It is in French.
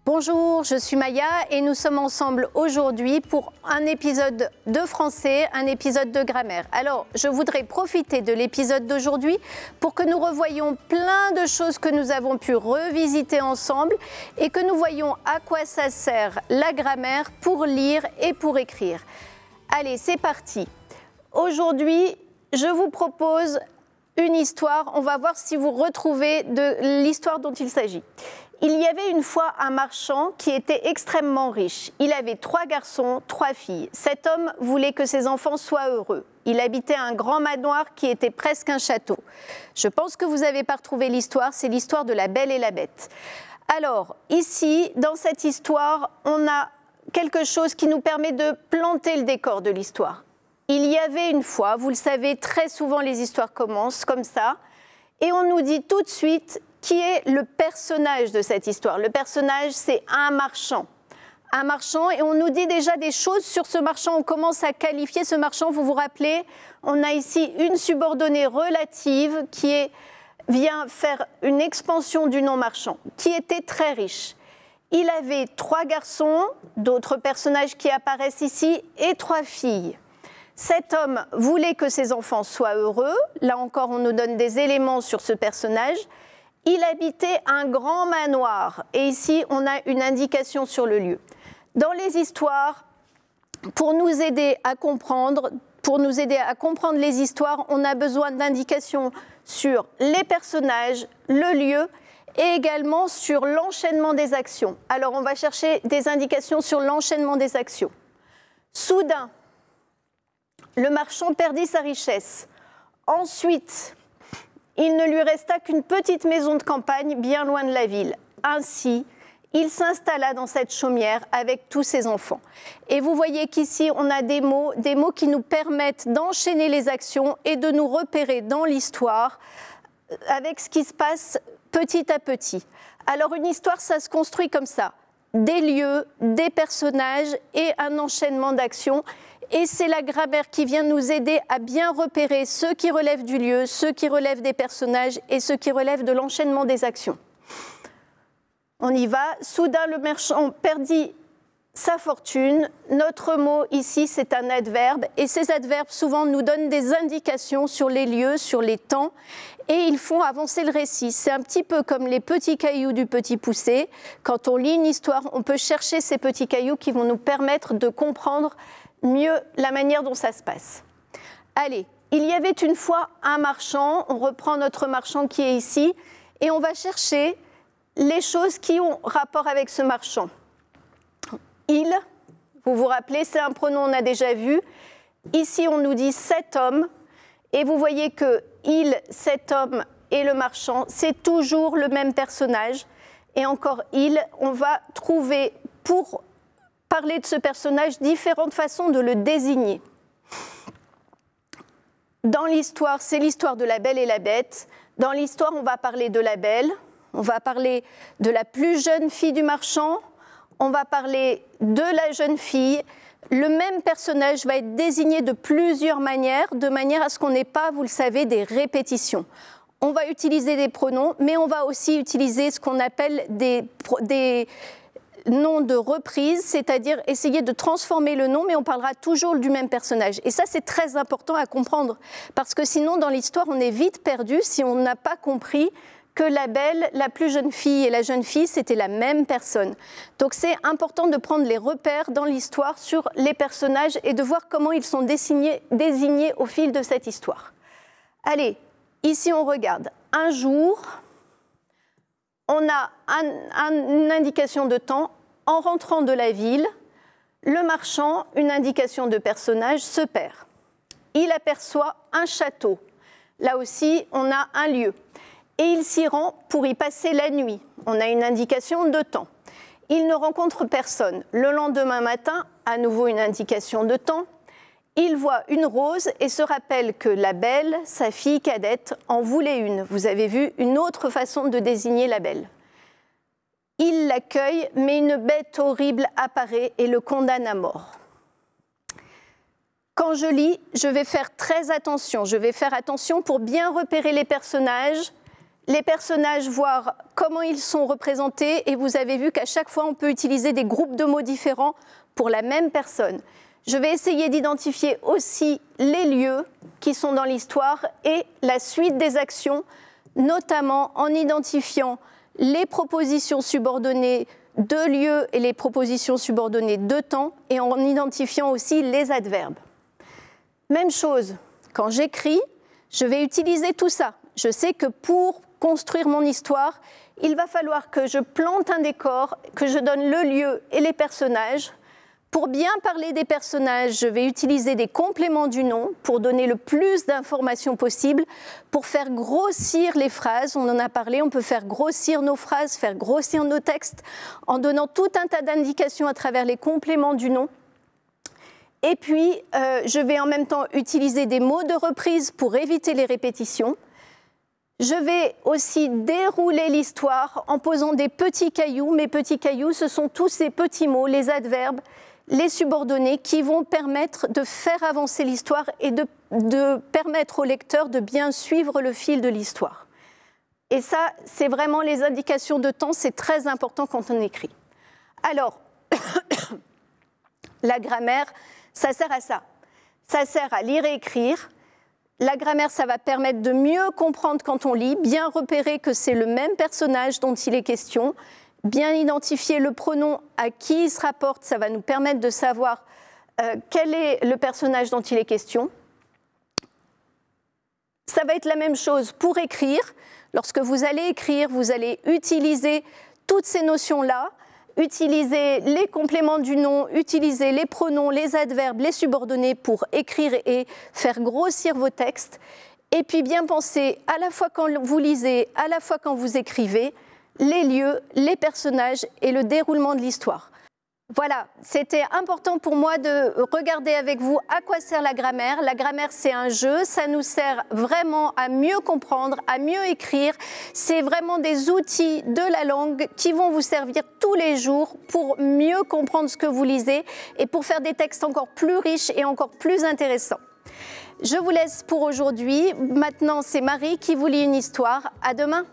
Bonjour, je suis Maya et nous sommes ensemble aujourd'hui pour un épisode de français, un épisode de grammaire. Alors, je voudrais profiter de l'épisode d'aujourd'hui pour que nous revoyions plein de choses que nous avons pu revisiter ensemble et que nous voyions à quoi ça sert la grammaire pour lire et pour écrire. Allez, c'est parti. Aujourd'hui, je vous propose une histoire. On va voir si vous retrouvez de l'histoire dont il s'agit. Il y avait une fois un marchand qui était extrêmement riche. Il avait 3 garçons, 3 filles. Cet homme voulait que ses enfants soient heureux. Il habitait un grand manoir qui était presque un château. Je pense que vous n'avez pas retrouvé l'histoire, c'est l'histoire de la Belle et la Bête. Alors, ici, dans cette histoire, on a quelque chose qui nous permet de planter le décor de l'histoire. Il y avait une fois, vous le savez, très souvent les histoires commencent comme ça, et on nous dit tout de suite qui est le personnage de cette histoire. Le personnage, c'est un marchand. Un marchand, et on nous dit déjà des choses sur ce marchand. On commence à qualifier ce marchand. Vous vous rappelez, on a ici une subordonnée relative qui vient faire une expansion du nom marchand, qui était très riche. Il avait 3 garçons, d'autres personnages qui apparaissent ici, et 3 filles. Cet homme voulait que ses enfants soient heureux. Là encore, on nous donne des éléments sur ce personnage. Il habitait un grand manoir. Et ici, on a une indication sur le lieu. Dans les histoires, pour nous aider à comprendre les histoires, on a besoin d'indications sur les personnages, le lieu et également sur l'enchaînement des actions. Alors, on va chercher des indications sur l'enchaînement des actions. Soudain, le marchand perdit sa richesse. Ensuite, il ne lui resta qu'une petite maison de campagne bien loin de la ville. Ainsi, il s'installa dans cette chaumière avec tous ses enfants. Et vous voyez qu'ici, on a des mots qui nous permettent d'enchaîner les actions et de nous repérer dans l'histoire avec ce qui se passe petit à petit. Alors, une histoire, ça se construit comme ça. Des lieux, des personnages et un enchaînement d'actions. Et c'est la grammaire qui vient nous aider à bien repérer ceux qui relèvent du lieu, ceux qui relèvent des personnages et ceux qui relèvent de l'enchaînement des actions. On y va. Soudain, le marchand perdit sa fortune. Notre mot ici, c'est un adverbe. Et ces adverbes, souvent, nous donnent des indications sur les lieux, sur les temps. Et ils font avancer le récit. C'est un petit peu comme les petits cailloux du Petit Poucet. Quand on lit une histoire, on peut chercher ces petits cailloux qui vont nous permettre de comprendre mieux la manière dont ça se passe. Allez, il y avait une fois un marchand. On reprend notre marchand qui est ici. Et on va chercher les choses qui ont rapport avec ce marchand. Il, vous vous rappelez, c'est un pronom, on a déjà vu. Ici, on nous dit cet homme. Et vous voyez que il, cet homme et le marchand, c'est toujours le même personnage. Et encore il, on va trouver, pour parler de ce personnage, différentes façons de le désigner. Dans l'histoire, c'est l'histoire de la Belle et la Bête. Dans l'histoire, on va parler de la Belle, on va parler de la plus jeune fille du marchand, on va parler de la jeune fille. Le même personnage va être désigné de plusieurs manières, de manière à ce qu'on n'ait pas, vous le savez, des répétitions. On va utiliser des pronoms, mais on va aussi utiliser ce qu'on appelle des noms de reprise, c'est-à-dire essayer de transformer le nom, mais on parlera toujours du même personnage. Et ça, c'est très important à comprendre, parce que sinon, dans l'histoire, on est vite perdu si on n'a pas compris que la Belle, la plus jeune fille et la jeune fille, c'était la même personne. Donc c'est important de prendre les repères dans l'histoire sur les personnages et de voir comment ils sont désignés au fil de cette histoire. Allez, ici on regarde. Un jour, on a une indication de temps. En rentrant de la ville, le marchand, une indication de personnage, se perd. Il aperçoit un château. Là aussi, on a un lieu. Et il s'y rend pour y passer la nuit. On a une indication de temps. Il ne rencontre personne. Le lendemain matin, à nouveau une indication de temps. Il voit une rose et se rappelle que la Belle, sa fille cadette, en voulait une. Vous avez vu une autre façon de désigner la Belle. Il l'accueille, mais une bête horrible apparaît et le condamne à mort. Quand je lis, je vais faire très attention. Je vais faire attention pour bien repérer les personnages, les personnages, voir comment ils sont représentés, et vous avez vu qu'à chaque fois, on peut utiliser des groupes de mots différents pour la même personne. Je vais essayer d'identifier aussi les lieux qui sont dans l'histoire et la suite des actions, notamment en identifiant les propositions subordonnées de lieu et les propositions subordonnées de temps, et en identifiant aussi les adverbes. Même chose, quand j'écris, je vais utiliser tout ça. Je sais que pour construire mon histoire, il va falloir que je plante un décor, que je donne le lieu et les personnages. Pour bien parler des personnages, je vais utiliser des compléments du nom pour donner le plus d'informations possible, pour faire grossir les phrases. On en a parlé, on peut faire grossir nos phrases, faire grossir nos textes en donnant tout un tas d'indications à travers les compléments du nom. Et puis, je vais en même temps utiliser des mots de reprise pour éviter les répétitions. Je vais aussi dérouler l'histoire en posant des petits cailloux. Mes petits cailloux, ce sont tous ces petits mots, les adverbes, les subordonnés, qui vont permettre de faire avancer l'histoire et de permettre au lecteur de bien suivre le fil de l'histoire. Et ça, c'est vraiment les indications de temps, c'est très important quand on écrit. Alors, la grammaire, ça sert à ça. Ça sert à lire et écrire. La grammaire, ça va permettre de mieux comprendre quand on lit, bien repérer que c'est le même personnage dont il est question, bien identifier le pronom à qui il se rapporte, ça va nous permettre de savoir quel est le personnage dont il est question. Ça va être la même chose pour écrire. Lorsque vous allez écrire, vous allez utiliser toutes ces notions-là, utiliser les compléments du nom, utiliser les pronoms, les adverbes, les subordonnés pour écrire et faire grossir vos textes. Et puis bien penser à la fois quand vous lisez, à la fois quand vous écrivez, les lieux, les personnages et le déroulement de l'histoire. Voilà, c'était important pour moi de regarder avec vous à quoi sert la grammaire. La grammaire, c'est un jeu, ça nous sert vraiment à mieux comprendre, à mieux écrire. C'est vraiment des outils de la langue qui vont vous servir tous les jours pour mieux comprendre ce que vous lisez et pour faire des textes encore plus riches et encore plus intéressants. Je vous laisse pour aujourd'hui. Maintenant, c'est Marie qui vous lit une histoire. À demain.